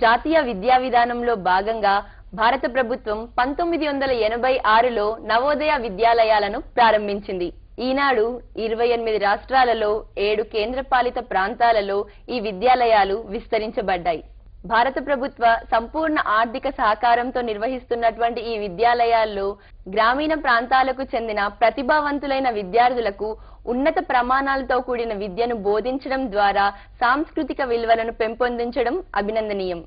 జాతీయ విద్యా విధానంలో భాగంగా భారత ప్రభుత్వం 1986లో నవోదయ విద్యాలయాలను ప్రారంభించింది. ఈనాడు 28 రాష్ట్రాలలో 7 కేంద్రపాలిత ప్రాంతాలలో ఈ విద్యాలయాలు విస్తరించబడ్డాయి. భారత ప్రభుత్వ సంపూర్ణ ఆర్థిక సహకారంతో నిర్వహిస్తున్నటువంటి ఈ విద్యాలయాల్లో గ్రామీణ ప్రాంతాలకు చెందిన ప్రతిభావంతులైన విద్యార్థులకు ఉన్నత ప్రమాణాలతో కూడిన విద్యను బోధించడం ద్వారా సాంస్కృతిక విలువలను పెంపొందించడం అభినందనీయం.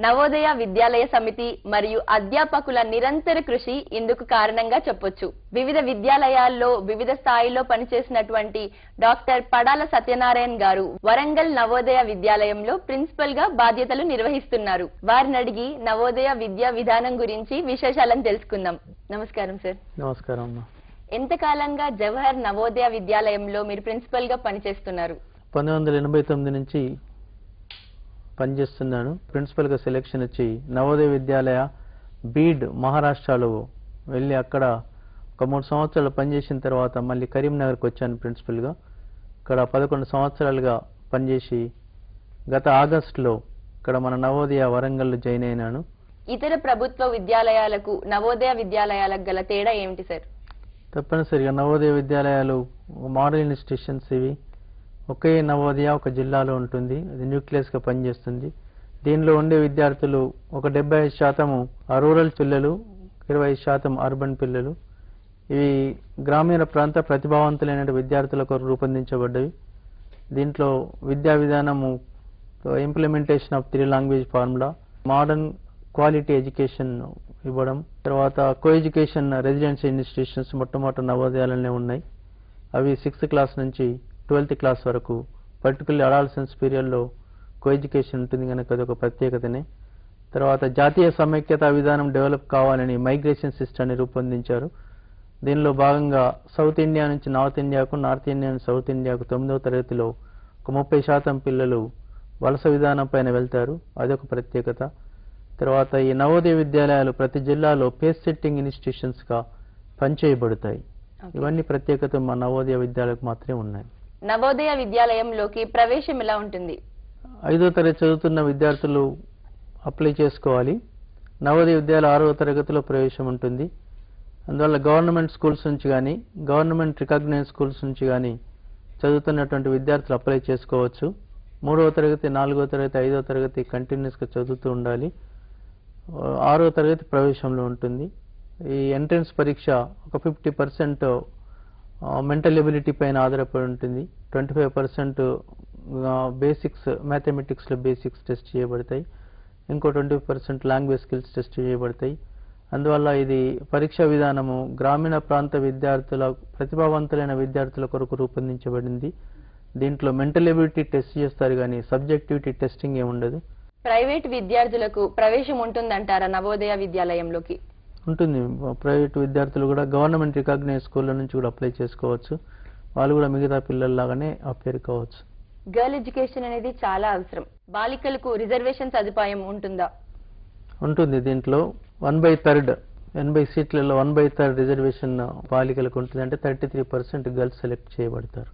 నవోదయ విద్యాలయ సమితి మరియు అధ్యాపకుల నిరంతర కృషి ఇందుకు కారణంగా చెప్పొచ్చు. వివిధ విద్యాలయాల్లో వివిధ స్థాయిలో పనిచేసినటువంటి డాక్టర్ పడాల సత్యనారాయణ గారు వరంగల్ నవోదయ విద్యాలయంలో ప్రిన్సిపల్ గా బాధ్యతలు నిర్వహిస్తున్నారు. వారిని అడిగి నవోదయ విద్యా విధానం గురించి విశేషాలను తెలుసుకుందాం. నమస్కారం సార్. నమస్కారం. ఎంతకాలంగా జవహర్ నవోదయ విద్యాలయంలో మీరు ప్రిన్సిపల్ గా పనిచేస్తున్నారు? 1989 నుంచి పనిచేస్తున్నాను. ప్రిన్సిపల్గా సెలెక్షన్ వచ్చి నవోదయ విద్యాలయ బీడ్ మహారాష్ట్రలో వెళ్ళి అక్కడ ఒక 3 సంవత్సరాలు పనిచేసిన తర్వాత మళ్ళీ కరీంనగర్కి వచ్చాను ప్రిన్సిపల్గా. ఇక్కడ 11 సంవత్సరాలుగా పనిచేసి గత ఆగస్టులో ఇక్కడ మన నవోదయ వరంగల్లో జాయిన్ అయినాను. ఇతర ప్రభుత్వ విద్యాలయాలకు నవోదయ విద్యాలయాలకు గల తేడా ఏమిటి సార్? తప్పనిసరిగా నవోదయ విద్యాలయాలు మోడల్ ఇన్స్టిట్యూషన్స్ ఇవి. ఒకే నవోదయ ఒక జిల్లాలో ఉంటుంది, అది న్యూక్లియస్గా పనిచేస్తుంది. దీనిలో ఉండే విద్యార్థులు ఒక 75% రూరల్ పిల్లలు, 25% అర్బన్ పిల్లలు. ఇవి గ్రామీణ ప్రాంత ప్రతిభావంతులైన విద్యార్థుల కొరకు రూపొందించబడ్డవి. దీంట్లో విద్యా విధానము implementation of 3 language formula, modern quality education ఇవ్వడం, తర్వాత కో ఎడ్యుకేషన్ రెసిడెన్షియల్ ఇన్స్టిట్యూషన్స్ మొట్టమొదటి నవోదయాలనే ఉన్నాయి. అవి 6th క్లాస్ నుంచి 12th క్లాస్ వరకు, పర్టికులర్ అడాలసెన్స్ పీరియడ్లో కో ఎడ్యుకేషన్ ఉంటుంది కనుక అది ఒక ప్రత్యేకతనే. తర్వాత జాతీయ సమైక్యతా విధానం డెవలప్ కావాలని మైగ్రేషన్ సిస్టమ్ని రూపొందించారు. దీనిలో భాగంగా సౌత్ ఇండియా నుంచి నార్త్ ఇండియాకు, నార్త్ ఇండియా నుంచి సౌత్ ఇండియాకు 9వ తరగతిలో ఒక 30% పిల్లలు వలస విధానం పైన వెళ్తారు, అదొక ప్రత్యేకత. తర్వాత ఈ నవోదయ విద్యాలయాలు ప్రతి జిల్లాలో పేస్ సెట్టింగ్ ఇన్స్టిట్యూషన్స్గా పనిచేయబడతాయి. ఇవన్నీ ప్రత్యేకత మా నవోదయ విద్యాలయాలకు మాత్రమే ఉన్నాయి. నవోదయ విద్యాలయంలోకి ప్రవేశం ఎలా ఉంటుంది? 5వ తరగతి చదువుతున్న విద్యార్థులు అప్లై చేసుకోవాలి. నవోదయ విద్యాలయ 6వ తరగతిలో ప్రవేశం ఉంటుంది. అందువల్ల గవర్నమెంట్ స్కూల్స్ నుంచి కానీ, గవర్నమెంట్ రికగ్నైజ్ స్కూల్స్ నుంచి కానీ చదువుతున్నటువంటి విద్యార్థులు అప్లై చేసుకోవచ్చు. 3వ తరగతి, 4వ తరగతి, 5వ తరగతి కంటిన్యూస్గా చదువుతూ ఉండాలి. 6వ తరగతి ప్రవేశంలో ఉంటుంది. ఈ ఎంట్రన్స్ పరీక్ష ఒక 50% మెంటల్ ఎబిలిటీ పైన ఆధారపడి ఉంటుంది. 25% బేసిక్స్ మ్యాథమెటిక్స్లో బేసిక్స్ టెస్ట్ చేయబడతాయి. ఇంకో 20% లాంగ్వేజ్ స్కిల్స్ టెస్ట్ చేయబడతాయి. అందువల్ల ఇది పరీక్షా విధానము గ్రామీణ ప్రాంత విద్యార్థుల ప్రతిభావంతులైన విద్యార్థుల కొరకు రూపొందించబడింది. దీంట్లో మెంటల్ ఎబిలిటీ టెస్ట్ చేస్తారు కానీ సబ్జెక్టివిటీ టెస్టింగ్ ఏమి ఉండదు. ప్రైవేట్ విద్యార్థులకు ప్రవేశం ఉంటుందంటారా నవోదయ విద్యాలయంలోకి? ఉంటుంది. ప్రైవేట్ విద్యార్థులు కూడా గవర్నమెంట్ రికగ్నైజ్ స్కూళ్ళ నుంచి కూడా అప్లై చేసుకోవచ్చు. వాళ్ళు కూడా మిగతా పిల్లల్లాగానే అపేర్ కావచ్చు. గర్ల్ ఎడ్యుకేషన్ అనేది చాలా అవసరం. బాలికలకు రిజర్వేషన్ సదుపాయం ఉంటుందా? ఉంటుంది. దీంట్లో 1/3 80 సీట్లలో 1/3 రిజర్వేషన్ బాలికలకు ఉంటుంది. అంటే 33% గర్ల్స్ సెలెక్ట్ చేయబడతారు.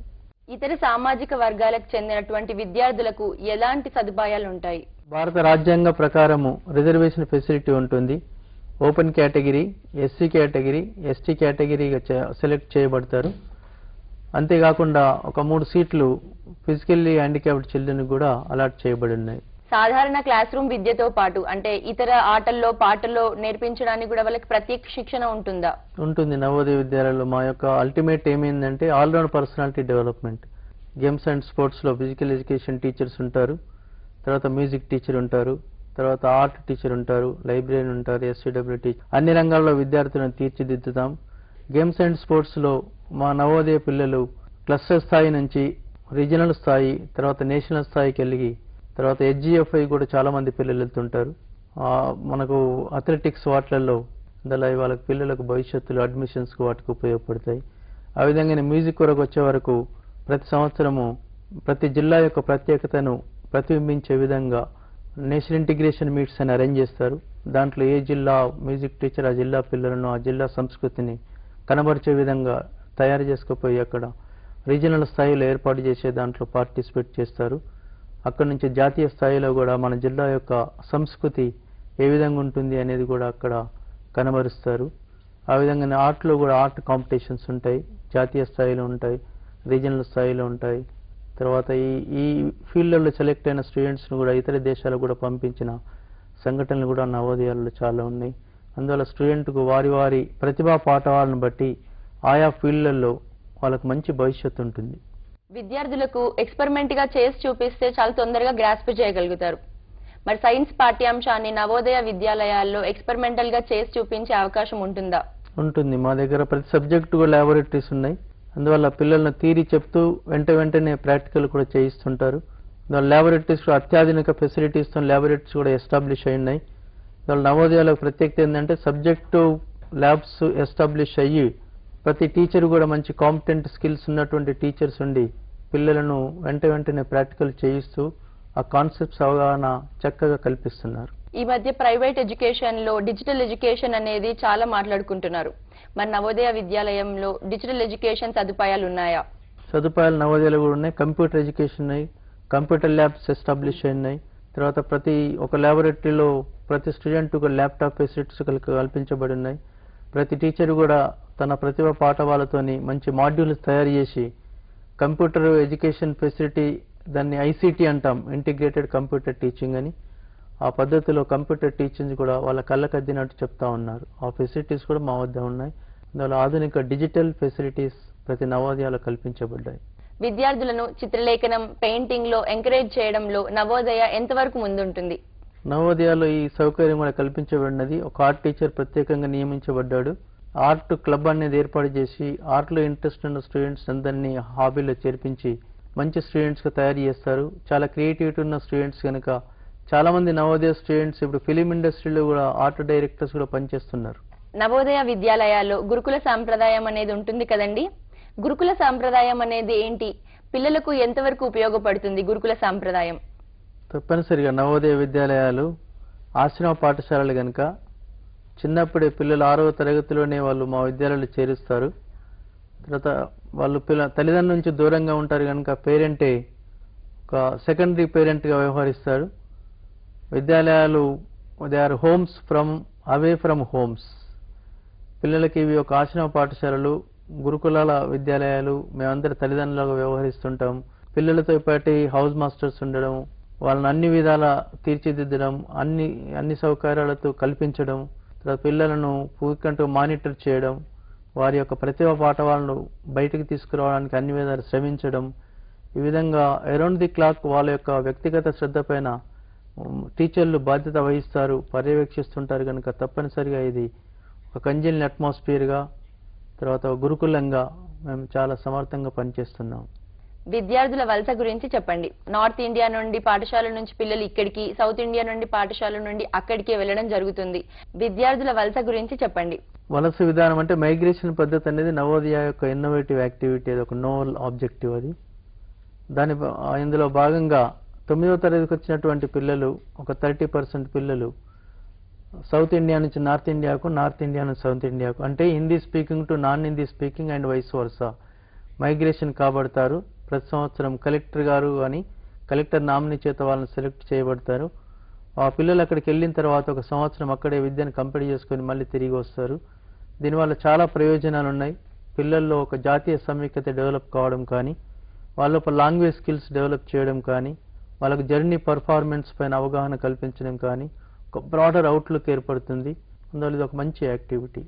ఇతర సామాజిక వర్గాలకు చెందినటువంటి విద్యార్థులకు ఎలాంటి సదుపాయాలు ఉంటాయి? భారత రాజ్యాంగ ప్రకారము రిజర్వేషన్ ఫెసిలిటీ ఉంటుంది. Open category, SC category, ST కేటగిరీగా సెలెక్ట్ చేయబడతారు. అంతేకాకుండా ఒక 3 సీట్లు ఫిజికల్లీ హ్యాండిక్యాప్డ్ చిల్డ్రన్ కూడా అలాట్ చేయబడి ఉన్నాయి. సాధారణ క్లాస్ రూమ్ విద్యతో పాటు అంటే ఇతర ఆటల్లో పాటల్లో నేర్పించడానికి కూడా వాళ్ళకి ప్రత్యేక శిక్షణ ఉంటుందా? ఉంటుంది. నవోదయ విద్యాలయంలో మా యొక్క అల్టిమేట్ ఏమైందంటే all round personality development. Games and స్పోర్ట్స్లో ఫిజికల్ ఎడ్యుకేషన్ టీచర్స్ ఉంటారు, తర్వాత మ్యూజిక్ టీచర్ ఉంటారు, తర్వాత ఆర్ట్ టీచర్ ఉంటారు, లైబ్రరీన్ ఉంటారు, ఎస్సీడబ్ల్యూ టీచర్. అన్ని రంగాల్లో విద్యార్థులను తీర్చిదిద్దుతాం. గేమ్స్ అండ్ స్పోర్ట్స్లో మా నవోదయ పిల్లలు క్లస్టర్ స్థాయి నుంచి రీజనల్ స్థాయి, తర్వాత నేషనల్ స్థాయికి వెళ్ళి తర్వాత HGFI కూడా చాలా మంది పిల్లలు వెళ్తుంటారు. మనకు అథ్లెటిక్స్ వాటిలలో అందులో వాళ్ళకి పిల్లలకు భవిష్యత్తులో అడ్మిషన్స్కి వాటికి ఉపయోగపడతాయి. ఆ విధంగానే మ్యూజిక్ వరకు వచ్చే వరకు ప్రతి సంవత్సరము ప్రతి జిల్లా యొక్క ప్రత్యేకతను ప్రతిబింబించే విధంగా నేషనల్ ఇంటిగ్రేషన్ మీట్స్ అని అరేంజ్ చేస్తారు. దాంట్లో ఏ జిల్లా మ్యూజిక్ టీచర్ ఆ జిల్లా పిల్లలను ఆ జిల్లా సంస్కృతిని కనబరిచే విధంగా తయారు చేసుకుపోయి అక్కడ రీజనల్ స్థాయిలో ఏర్పాటు చేసే దాంట్లో పార్టిసిపేట్ చేస్తారు. అక్కడ నుంచి జాతీయ స్థాయిలో కూడా మన జిల్లా యొక్క సంస్కృతి ఏ విధంగా ఉంటుంది అనేది కూడా అక్కడ కనబరుస్తారు. ఆ విధంగానే ఆర్ట్లో కూడా ఆర్ట్ కాంపిటీషన్స్ ఉంటాయి, జాతీయ స్థాయిలో ఉంటాయి, రీజనల్ స్థాయిలో ఉంటాయి. తర్వాత ఈ ఫీల్డ్లలో సెలెక్ట్ అయిన స్టూడెంట్స్ను కూడా ఇతర దేశాలకు కూడా పంపించిన సంఘటనలు కూడా నవోదయాలలో చాలా ఉన్నాయి. అందువల్ల స్టూడెంట్కు వారి వారి ప్రతిభా పాఠవాలను బట్టి ఆయా ఫీల్డ్లలో వాళ్ళకు మంచి భవిష్యత్తు ఉంటుంది. విద్యార్థులకు ఎక్స్పెరిమెంట్ గా చేసి చూపిస్తే చాలా తొందరగా గ్రాస్ప్ చేయగలుగుతారు. మరి సైన్స్ పాఠ్యాంశాన్ని నవోదయ విద్యాలయాల్లో ఎక్స్పెరిమెంటల్ గా చేసి చూపించే అవకాశం ఉంటుందా? ఉంటుంది. మా దగ్గర ప్రతి సబ్జెక్టు కూడా ల్యాబొరేటరీస్ ఉన్నాయి. అందువల్ల పిల్లలను థియరీ చెప్తూ వెంటనే ప్రాక్టికల్ కూడా చేయిస్తుంటారు. ల్యాబొరేటరీస్ అత్యాధునిక ఫెసిలిటీస్తో ల్యాబొరేటరీస్ కూడా ఎస్టాబ్లిష్ అయి ఉన్నాయి. నవోదయాలకు ప్రత్యేకత ఏంటంటే సబ్జెక్టు ల్యాబ్స్ ఎస్టాబ్లిష్ అయ్యి ప్రతి టీచర్ కూడా మంచి కాంపిటెంట్ స్కిల్స్ ఉన్నటువంటి టీచర్స్ ఉండి పిల్లలను వెంటనే ప్రాక్టికల్ చేయిస్తూ ఆ కాన్సెప్ట్స్ అవగాహన చక్కగా కల్పిస్తున్నారు. ఈ మధ్య ప్రైవేట్ ఎడ్యుకేషన్ లో డిజిటల్ ఎడ్యుకేషన్ అనేది చాలా మాట్లాడుకుంటున్నారు. మరి నవోదయ విద్యాలయంలో డిజిటల్ ఎడ్యుకేషన్ సదుపాయాలు ఉన్నాయా? సదుపాయాలు నవోదయాలు కూడా ఉన్నాయి. కంప్యూటర్ ఎడ్యుకేషన్ ఉన్నాయి, కంప్యూటర్ ల్యాబ్స్ ఎస్టాబ్లిష్ అయినాయి. తర్వాత ప్రతి ఒక ల్యాబొరేటరీలో ప్రతి స్టూడెంట్ ఒక ల్యాప్టాప్ ఫెసిలిటీస్ కల్పించబడి ఉన్నాయి. ప్రతి టీచర్ కూడా తన ప్రతిభ పాఠవాలతోని మంచి మాడ్యూల్స్ తయారు చేసి కంప్యూటర్ ఎడ్యుకేషన్ ఫెసిలిటీ, దాన్ని ఐసీటీ అంటాం, ఇంటిగ్రేటెడ్ కంప్యూటర్ టీచింగ్ అని, ఆ పద్ధతిలో కంప్యూటర్ టీచింగ్ కూడా వాళ్ళ కళ్ళకద్దినట్టు చెప్తా ఉన్నారు. ఆ ఫెసిలిటీస్ కూడా మా వద్ద ఉన్నాయి. అందువల్ల ఆధునిక డిజిటల్ ఫెసిలిటీస్ ప్రతి నవోదయాలో కల్పించబడ్డాయి. విద్యార్థులను చిత్రలేఖనం, పెయింటింగ్ లో ఎంకరేజ్ చేయడంలో నవోదయ ఎంతవరకు ముందుంటుంది? నవోదయాలో ఈ సౌకర్యం కూడా కల్పించబడినది. ఒక ఆర్ట్ టీచర్ ప్రత్యేకంగా నియమించబడ్డాడు. ఆర్ట్ క్లబ్ అనేది ఏర్పాటు చేసి ఆర్ట్లో ఇంట్రెస్ట్ ఉన్న స్టూడెంట్స్ అందరినీ హాబీలో చేర్పించి మంచి స్టూడెంట్స్గా తయారు చేస్తారు. చాలా క్రియేటివిటీ ఉన్న స్టూడెంట్స్ కనుక చాలా మంది నవోదయ స్టూడెంట్స్ ఇప్పుడు ఫిలిం ఇండస్ట్రీలో కూడా ఆర్ట్ డైరెక్టర్స్ కూడా పనిచేస్తున్నారు. నవోదయ విద్యాలయాల్లో గురుకుల సాంప్రదాయం అనేది ఉంటుంది కదండి. గురుకుల సాంప్రదాయం అనేది ఏంటి? పిల్లలకు ఎంతవరకు ఉపయోగపడుతుంది గురుకుల సాంప్రదాయం? తప్పనిసరిగా నవోదయ విద్యాలయాలు ఆశ్రమ పాఠశాలలు కనుక చిన్నప్పుడే పిల్లలు 6వ తరగతిలోనే వాళ్ళు మా విద్యాలయాలు చేరుస్తారు. తర్వాత వాళ్ళు తల్లిదండ్రుల నుంచి దూరంగా ఉంటారు కనుక పేరెంటే ఒక సెకండరీ పేరెంట్గా వ్యవహరిస్తారు. విద్యాలయాలు they are homes away from homes. పిల్లలకి ఇవి ఒక ఆశ్రమ పాఠశాలలు, గురుకులాల విద్యాలయాలు. మేమందరి తల్లిదండ్రులుగా వ్యవహరిస్తుంటాం. పిల్లలతో పాటు హౌస్ మాస్టర్స్ ఉండడం, వాళ్ళని అన్ని విధాల తీర్చిదిద్దడం, అన్ని సౌకర్యాలతో కల్పించడం, తర్వాత పిల్లలను పూర్తికంటూ మానిటర్ చేయడం, వారి యొక్క ప్రతిభా పాఠవాలను బయటికి తీసుకురావడానికి అన్ని విధాలు శ్రమించడం. ఈ విధంగా అరౌండ్ ది క్లాక్ వాళ్ళ యొక్క వ్యక్తిగత శ్రద్ధ పైన టీచర్లు బాధ్యత వహిస్తారు, పర్యవేక్షిస్తుంటారు కనుక తప్పనిసరిగా ఇది ఒక కంజెల్ అట్మాస్ఫియర్గా, తర్వాత గురుకులంగా మేము చాలా సమర్థంగా పనిచేస్తున్నాం. విద్యార్థుల వలస గురించి చెప్పండి. నార్త్ ఇండియా నుండి పాఠశాల నుంచి పిల్లలు ఇక్కడికి, సౌత్ ఇండియా నుండి పాఠశాల నుండి అక్కడికి వెళ్ళడం జరుగుతుంది. విద్యార్థుల వలస గురించి చెప్పండి. వలస విధానం అంటే మైగ్రేషన్ పద్ధతి అనేది నవోదయ యొక్క ఇన్నోవేటివ్ యాక్టివిటీ, అది ఒక నోవల్ ఆబ్జెక్టివ్. అది ఇందులో భాగంగా 9వ తరగతికి వచ్చినటువంటి పిల్లలు ఒక 30% పిల్లలు సౌత్ ఇండియా నుంచి నార్త్ ఇండియాకు, నార్త్ ఇండియా నుంచి సౌత్ ఇండియాకు, అంటే Hindi speaking to non Hindi speaking and vice versa migration కాబడతారు. ప్రతి సంవత్సరం కలెక్టర్ గారు అని కలెక్టర్ నామినీ చేత వాళ్ళని సెలెక్ట్ చేయబడతారు. ఆ పిల్లలు అక్కడికి వెళ్ళిన తర్వాత ఒక సంవత్సరం అక్కడే విద్యను కంప్లీట్ చేసుకొని మళ్ళీ తిరిగి వస్తారు. దీనివల్ల చాలా ప్రయోజనాలు ఉన్నాయి. పిల్లల్లో ఒక జాతీయ సమైక్యత డెవలప్ కావడం కానీ, వాళ్ళ లాంగ్వేజ్ స్కిల్స్ డెవలప్ చేయడం కానీ, వాళ్ళకు జర్నీ పర్ఫార్మెన్స్ పైన అవగాహన కల్పించడం కానీ, ఒక బ్రాడర్ అవుట్లుక్ ఏర్పడుతుంది. అందువల్ల ఇది ఒక మంచి యాక్టివిటీ.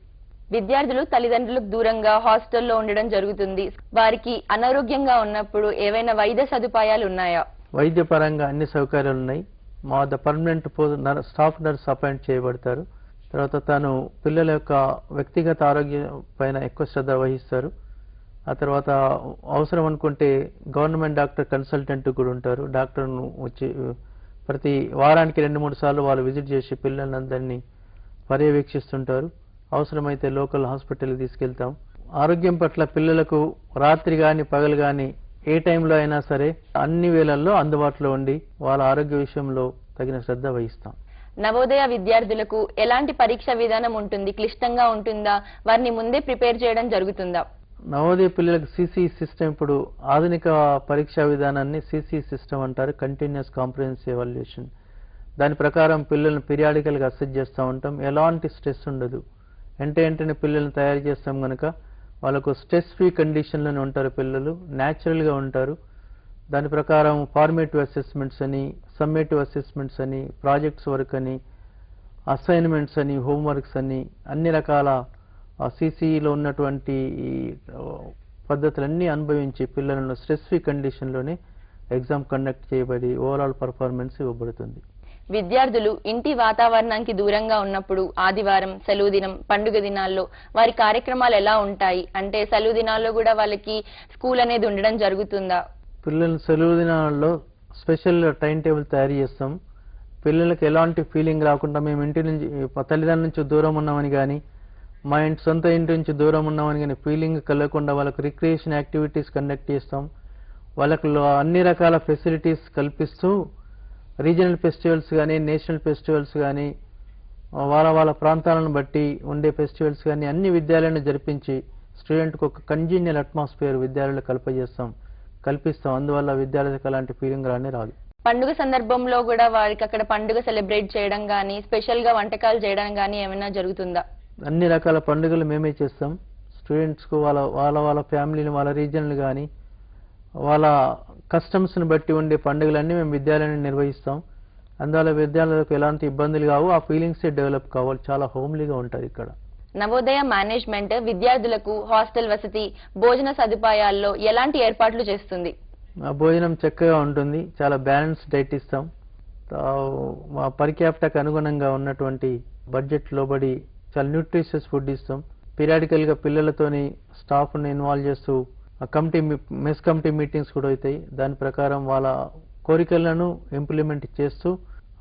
విద్యార్థులు తల్లిదండ్రులకు దూరంగా హాస్టల్లో ఉండడం జరుగుతుంది. వారికి అనారోగ్యంగా ఉన్నప్పుడు ఏవైనా వైద్య సదుపాయాలు ఉన్నాయా? వైద్య పరంగా అన్ని సౌకర్యాలు ఉన్నాయి. మా వద్ద పర్మనెంట్ స్టాఫ్ నర్స్ అపాయింట్ చేయబడతారు. తర్వాత తాను పిల్లల యొక్క వ్యక్తిగత ఆరోగ్యం పైన ఎక్కువ శ్రద్ధ వహిస్తారు. ఆ తర్వాత అవసరం అనుకుంటే గవర్నమెంట్ డాక్టర్ కన్సల్టెంట్ కూడా ఉంటారు. డాక్టర్ను వచ్చి ప్రతి వారానికి 2-3 సార్లు వాళ్ళు విజిట్ చేసి పిల్లలందరినీ పర్యవేక్షిస్తుంటారు. అవసరమైతే లోకల్ హాస్పిటల్కి తీసుకెళ్తాం. ఆరోగ్యం పట్ల పిల్లలకు రాత్రి కానీ పగలు కానీ ఏ టైంలో అయినా సరే అన్ని వేళల్లో అందుబాటులో ఉండి వాళ్ళ ఆరోగ్య విషయంలో తగిన శ్రద్ధ వహిస్తాం. నవోదయ విద్యార్థులకు ఎలాంటి పరీక్ష విధానం ఉంటుంది? క్లిష్టంగా ఉంటుందా? వారిని ముందే ప్రిపేర్ చేయడం జరుగుతుందా? నవోదయ పిల్లలకు సిసి సిస్టమ్, ఇప్పుడు ఆధునిక పరీక్షా విధానాన్ని సిసి సిస్టమ్ అంటారు, కంటిన్యూస్ కాంప్రహెన్సివ్ ఎవాల్యుయేషన్. దాని ప్రకారం పిల్లల్ని పీరియాడికల్గా అసెస్ చేస్తూ ఉంటాం. ఎలాంటి స్ట్రెస్ ఉండదు. వెంటనే పిల్లల్ని తయారు చేస్తాం కనుక వాళ్ళకు స్ట్రెస్ ఫ్రీ కండిషన్లోనే ఉంటారు. పిల్లలు న్యాచురల్గా ఉంటారు. దాని ప్రకారం ఫార్మేటివ్ అసెస్మెంట్స్ అని, సమ్మేటివ్ అసెస్మెంట్స్ అని, ప్రాజెక్ట్స్ వర్క్ అని, అసైన్మెంట్స్ అని, హోంవర్క్స్ అని, అన్ని రకాల సిసిఈలో ఉన్నటువంటి పద్ధతులన్నీ అనుభవించి పిల్లలను స్ట్రెస్ ఫ్రీ కండిషన్లోనే ఎగ్జామ్ కండక్ట్ చేయబడి ఓవరాల్ పర్ఫార్మెన్స్ ఇవ్వబడుతుంది. విద్యార్థులు ఇంటి వాతావరణానికి దూరంగా ఉన్నప్పుడు ఆదివారం, సెలవు దినం, పండుగ దినాల్లో వారి కార్యక్రమాలు ఎలా ఉంటాయి? అంటే సెలవు దినాల్లో కూడా వాళ్ళకి స్కూల్ అనేది ఉండడం జరుగుతుందా? పిల్లల సెలవు దినాల్లో స్పెషల్ టైం టేబుల్ తయారు చేస్తాం. పిల్లలకి ఎలాంటి ఫీలింగ్ రాకుండా మేము ఇంటి నుంచి తల్లిదండ్రుల నుంచి దూరం ఉన్నామని కానీ, మా సొంత ఇంటి నుంచి దూరం ఉన్నామని కానీ ఫీలింగ్ కలగకుండా వాళ్ళకు రిక్రియేషన్ యాక్టివిటీస్ కండక్ట్ చేస్తాం. వాళ్ళకు అన్ని రకాల ఫెసిలిటీస్ కల్పిస్తూ రీజనల్ ఫెస్టివల్స్ కానీ, నేషనల్ ఫెస్టివల్స్ కానీ, వాళ్ళ ప్రాంతాలను బట్టి ఉండే ఫెస్టివల్స్ కానీ అన్ని విద్యాలయాలను జరిపించి స్టూడెంట్కి ఒక కంజీనియల్ అట్మాస్ఫియర్ విద్యాలయాలు కల్పిస్తాం. అందువల్ల విద్యార్థులకు అలాంటి ఫీలింగ్ రాదు. పండుగ సందర్భంలో కూడా వారికి అక్కడ పండుగ సెలబ్రేట్ చేయడం కానీ, స్పెషల్ గా వంటకాలు చేయడం కానీ ఏమైనా జరుగుతుందా? అన్ని రకాల పండుగలు మేమే చేస్తాం. స్టూడెంట్స్కు వాళ్ళ ఫ్యామిలీని, వాళ్ళ రీజన్లు కానీ, వాళ్ళ కస్టమ్స్ని బట్టి ఉండే పండుగలన్నీ మేము విద్యాలయాన్ని నిర్వహిస్తాం. అందువల్ల విద్యార్థులకు ఎలాంటి ఇబ్బందులు కావు, ఆ ఫీలింగ్సే డెవలప్ కావాలి. చాలా హోమ్లీగా ఉంటుంది ఇక్కడ. నవోదయ మేనేజ్మెంట్ విద్యార్థులకు హాస్టల్ వసతి, భోజన సదుపాయాల్లో ఎలాంటి ఏర్పాట్లు చేస్తుంది? భోజనం చక్కగా ఉంటుంది. చాలా బ్యాలెన్స్ డైట్ ఇస్తాం. మా పర్ క్యాపిటాకు అనుగుణంగా ఉన్నటువంటి బడ్జెట్ లోబడి చాలా న్యూట్రిషియస్ ఫుడ్ ఇస్తాం. పీరియాడికల్గా పిల్లలతోని స్టాఫ్ని ఇన్వాల్వ్ చేస్తూ మెస్ కమిటీ మీటింగ్స్ కూడా అవుతాయి. దాని ప్రకారం వాళ్ళ కోరికలను ఇంప్లిమెంట్ చేస్తూ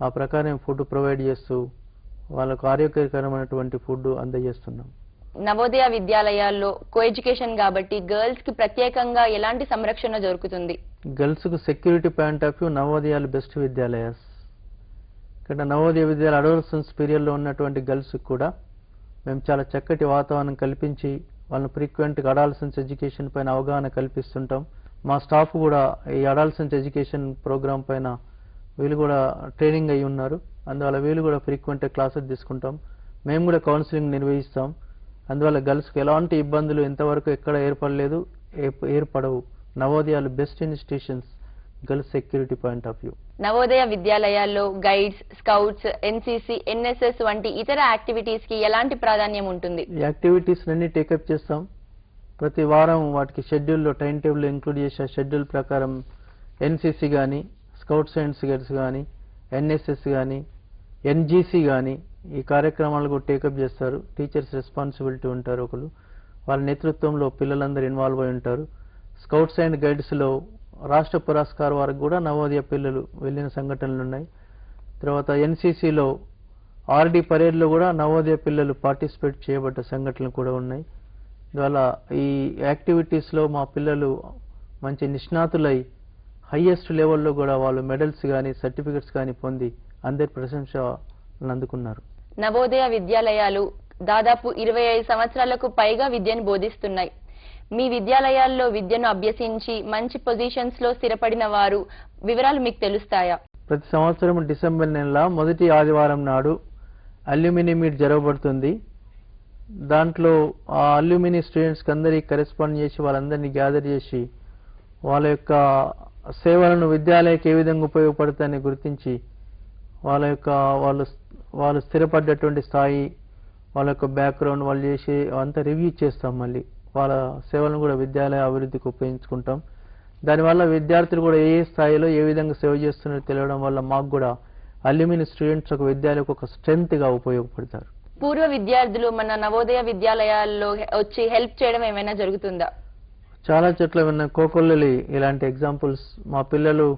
ఆ ప్రకారం ఫుడ్ ప్రొవైడ్ చేస్తూ వాళ్ళకు ఆరోగ్యకరమైనటువంటి ఫుడ్ అందజేస్తున్నాం. నవోదయ విద్యాలయాల్లో కో ఎడ్యుకేషన్ కాబట్టి గర్ల్స్ కి ప్రత్యేకంగా ఎలాంటి సంరక్షణ దొరుకుతుంది? గర్ల్స్ కు సెక్యూరిటీ పాయింట్ ఆఫ్ వ్యూ నవోదయాలు బెస్ట్ విద్యాలయాస్. ఇక్కడ నవోదయ విద్యాలయ అడోలసెన్స్ పీరియడ్లో ఉన్నటువంటి గర్ల్స్ కూడా మేము చాలా చక్కటి వాతావరణం కల్పించి వాళ్ళని ఫ్రీక్వెంట్గా అడాలసెన్స్ ఎడ్యుకేషన్ పైన అవగాహన కల్పిస్తుంటాం. మా స్టాఫ్ కూడా ఈ అడాలసెన్స్ ఎడ్యుకేషన్ ప్రోగ్రామ్ పైన వీళ్ళు కూడా ట్రైనింగ్ అయి ఉన్నారు. అందువల్ల వీళ్ళు కూడా ఫ్రీక్వెంట్గా క్లాసెస్ తీసుకుంటాం. మేము కూడా కౌన్సిలింగ్ నిర్వహిస్తాం. అందువల్ల గర్ల్స్కి ఎలాంటి ఇబ్బందులు ఇంతవరకు ఎక్కడ ఏర్పడలేదు, ఏర్పడవు. నవోదయాలు best institutions girls security point of view. Navodaya విద్యాలయాల్లో గైడ్స్, స్కౌట్స్, ఎన్సీసీ, ఎన్ఎస్ఎస్ వంటి ఇతర యాక్టివిటీస్ కి ఎలాంటి ప్రాధాన్యం ఉంటుంది? ఈ యాక్టివిటీస్ అన్ని టేకప్ చేస్తాం. ప్రతి వారం వాటికి షెడ్యూల్లో టైం టేబుల్ ఇంక్లూడ్ చేసే షెడ్యూల్ ప్రకారం ఎన్సీసీ కానీ, స్కౌట్స్ అండ్ గైడ్స్ కానీ, ఎన్ఎస్ఎస్ కానీ, ఎన్జీసీ కానీ ఈ కార్యక్రమాలు కూడా టేకప్ చేస్తారు. టీచర్స్ రెస్పాన్సిబిలిటీ ఉంటారు ఒకరు. వాళ్ళ నేతృత్వంలో పిల్లలందరూ ఇన్వాల్వ్ అయి ఉంటారు. స్కౌట్స్ అండ్ గైడ్స్లో రాష్ట్ర పురస్కార్ వరకు కూడా నవోదయ పిల్లలు వెళ్ళిన సంఘటనలు ఉన్నాయి. తర్వాత ఎన్సీసీలో ఆర్డీ పరేడ్లో కూడా నవోదయ పిల్లలు పార్టిసిపేట్ చేయబడ్డ సంఘటనలు కూడా ఉన్నాయి. అందువల్ల ఈ యాక్టివిటీస్లో మా పిల్లలు మంచి నిష్ణాతులై హైయెస్ట్ లెవెల్లో కూడా వాళ్ళు మెడల్స్ కానీ, సర్టిఫికెట్స్ కానీ పొంది అందరి ప్రశంసలు అందుకున్నారు. నవోదయ విద్యాలయాలు దాదాపు 25 సంవత్సరాలకు పైగా విద్యను బోధిస్తున్నాయి. మీ విద్యాలయాల్లో విద్యను అభ్యసించి మంచి పొజిషన్స్ లో స్థిరపడిన వారు వివరాలు మీకు తెలుస్తాయా? ప్రతి సంవత్సరం డిసెంబర్ నెల మొదటి ఆదివారం నాడు అల్యూమిని మీట్ జరగబడుతుంది. దాంట్లో ఆ అల్యూమిని స్టూడెంట్స్కి అందరికీ కరెస్పాండ్ చేసి వాళ్ళందరినీ గ్యాదర్ చేసి వాళ్ళ యొక్క సేవలను విద్యాలయకి ఏ విధంగా ఉపయోగపడతాయని గుర్తించి వాళ్ళు స్థిరపడ్డటువంటి స్థాయి, వాళ్ళ యొక్క బ్యాక్గ్రౌండ్, వాళ్ళు చేసి అంతా రివ్యూ చేస్తాం. మళ్ళీ వాళ్ళ సేవలను కూడా విద్యాలయ అభివృద్ధికి ఉపయోగించుకుంటాం. దానివల్ల విద్యార్థులు కూడా ఏ స్థాయిలో ఏ విధంగా సేవ చేస్తున్నారో తెలియడం వల్ల మాకు కూడా అల్యూమిని స్టూడెంట్స్ ఒక విద్యాలయకు ఒక స్ట్రెంగ్త్గా ఉపయోగపడతారు. పూర్వ విద్యార్థులు మన నవోదయ విద్యాలయాల్లో వచ్చి హెల్ప్ చేయడం ఏమైనా జరుగుతుందా? చాలా చోట్ల విన్న కోకొల్లలి ఇలాంటి ఎగ్జాంపుల్స్. మా పిల్లలు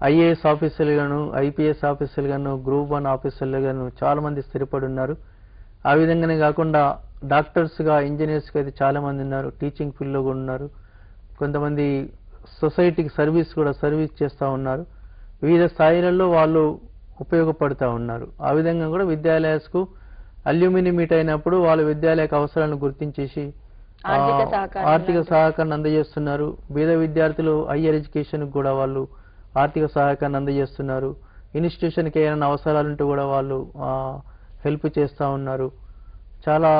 ఐఏఎస్ ఆఫీసర్లుగాను, ఐపీఎస్ ఆఫీసర్లుగాను, గ్రూప్ 1 ఆఫీసర్లుగాను చాలా మంది స్థిరపడి ఉన్నారు. ఆ విధంగానే కాకుండా డాక్టర్స్గా, ఇంజనీర్స్గా అయితే చాలా మంది ఉన్నారు. టీచింగ్ ఫీల్డ్లో కూడా ఉన్నారు. కొంతమంది సొసైటీకి సర్వీస్ చేస్తూ ఉన్నారు. వివిధ స్థాయిలలో వాళ్ళు ఉపయోగపడుతూ ఉన్నారు. ఆ విధంగా కూడా విద్యాలయాలకు అల్యూమిని మీట్ అయినప్పుడు వాళ్ళ విద్యాలయకు అవసరాలను గుర్తించేసి ఆర్థిక సహకారాన్ని అందజేస్తున్నారు. పేద విద్యార్థులు హయ్యర్ ఎడ్యుకేషన్ కూడా వాళ్ళు ఆర్థిక సహకారాన్ని అందజేస్తున్నారు. ఇన్స్టిట్యూషన్కి ఏమైనా అవసరాలుంటే కూడా వాళ్ళు హెల్ప్ చేస్తూ ఉన్నారు. చాలా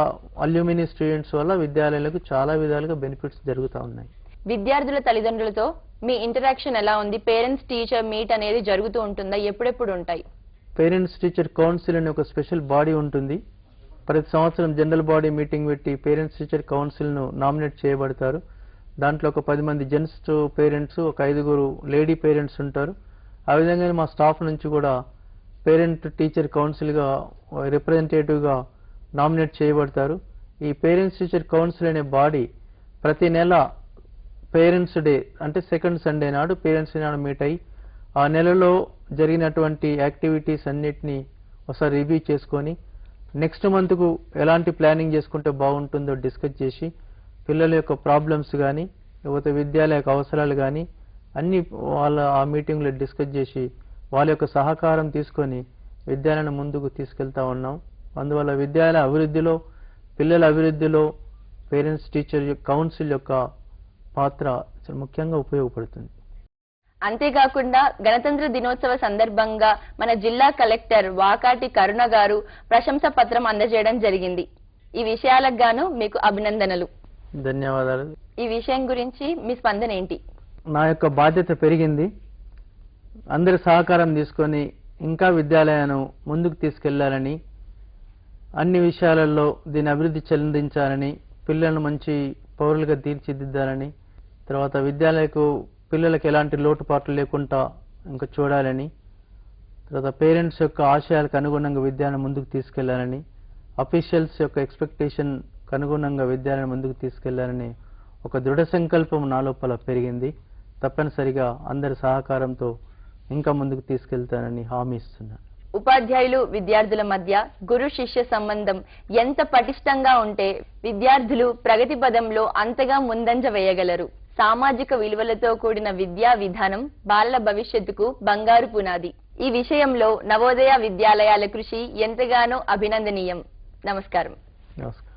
అల్యూమిని స్టూడెంట్స్ వల్ల విద్యాలయాలకు చాలా విధాలుగా బెనిఫిట్స్ జరుగుతూ ఉన్నాయి. విద్యార్థుల తల్లిదండ్రులతో మీ ఇంటరాక్షన్ ఎలా ఉంది? పేరెంట్స్ టీచర్ మీట్ అనేది జరుగుతూ ఉంటుందా? ఎప్పుడెప్పుడు ఉంటాయి? పేరెంట్స్ టీచర్ కౌన్సిల్ అనే ఒక స్పెషల్ బాడీ ఉంటుంది. ప్రతి సంవత్సరం జనరల్ బాడీ మీటింగ్ పెట్టి పేరెంట్స్ టీచర్ కౌన్సిల్ను నామినేట్ చేయబడతారు. దాంట్లో ఒక 10 మంది జెంట్స్ పేరెంట్స్, ఒక 5 లేడీ పేరెంట్స్ ఉంటారు. ఆ విధంగా మా స్టాఫ్ నుంచి కూడా పేరెంట్ టీచర్ కౌన్సిల్గా రిప్రజెంటేటివ్గా నామినేట్ చేయబడతారు. ఈ పేరెంట్స్ టీచర్ కౌన్సిల్ అనే బాడీ ప్రతి నెల పేరెంట్స్ డే అంటే సెకండ్ సండే నాడు పేరెంట్స్ నాడు మీట్ అయ్యి ఆ నెలలో జరిగినటువంటి యాక్టివిటీస్ అన్నిటినీ ఒకసారి రివ్యూ చేసుకొని నెక్స్ట్ మంత్కు ఎలాంటి ప్లానింగ్ చేసుకుంటే బాగుంటుందో డిస్కస్ చేసి పిల్లల యొక్క ప్రాబ్లమ్స్ కానీ లేకపోతే విద్యాలయ యొక్క అవసరాలు కానీ అన్ని వాళ్ళ ఆ మీటింగ్లో డిస్కస్ చేసి వాళ్ళ యొక్క సహకారం తీసుకొని విద్యాలయాన్ని ముందుకు తీసుకెళ్తా ఉన్నాం. అందువల్ల విద్యాలయ అభివృద్ధిలో, పిల్లల అభివృద్ధిలో పేరెంట్స్ టీచర్ కౌన్సిల్ యొక్క పాత్ర చాలా ముఖ్యంగా ఉపయోగపడుతుంది. అంతేకాకుండా గణతంత్ర దినోత్సవ సందర్భంగా మన జిల్లా కలెక్టర్ వాకాటి కరుణ గారు ప్రశంసా పత్రం అందజేయడం జరిగింది. ఈ విషయాలకు గాను మీకు అభినందనలు. ధన్యవాదాలు. ఈ విషయం గురించి మీ స్పందన ఏంటి? నా యొక్క బాధ్యత పెరిగింది. అందరి సహకారం తీసుకొని ఇంకా విద్యాలయాన్ని ముందుకు తీసుకెళ్లాలని, అన్ని విషయాలలో దీన్ని అభివృద్ధి చెందించాలని, పిల్లలను మంచి పౌరులుగా తీర్చిదిద్దాలని, తర్వాత విద్యాలయకు పిల్లలకు ఎలాంటి లోటుపాట్లు లేకుండా ఇంకా చూడాలని, తర్వాత పేరెంట్స్ యొక్క ఆశయాలకు అనుగుణంగా విద్యాన్ని ముందుకు తీసుకెళ్లాలని, అఫీషియల్స్ యొక్క ఎక్స్పెక్టేషన్ అనుగుణంగా విద్యాలయాన్ని ముందుకు తీసుకెళ్లాలని ఒక దృఢ సంకల్పం నా లోపల పెరిగింది. తప్పనిసరిగా అందరి సహకారంతో ఇంకా ముందుకు తీసుకెళ్తానని హామీ ఇస్తున్నాను. ఉపాధ్యాయులు విద్యార్థుల మధ్య గురు శిష్య సంబంధం ఎంత పటిష్టంగా ఉంటే విద్యార్థులు ప్రగతి పదంలో అంతగా ముందంజ వేయగలరు. సామాజిక విలువలతో కూడిన విద్యా విధానం బాలల భవిష్యత్తుకు బంగారు పునాది. ఈ విషయంలో నవోదయ విద్యాలయాల కృషి ఎంతగానో అభినందనీయం. నమస్కారం. నమస్కారం.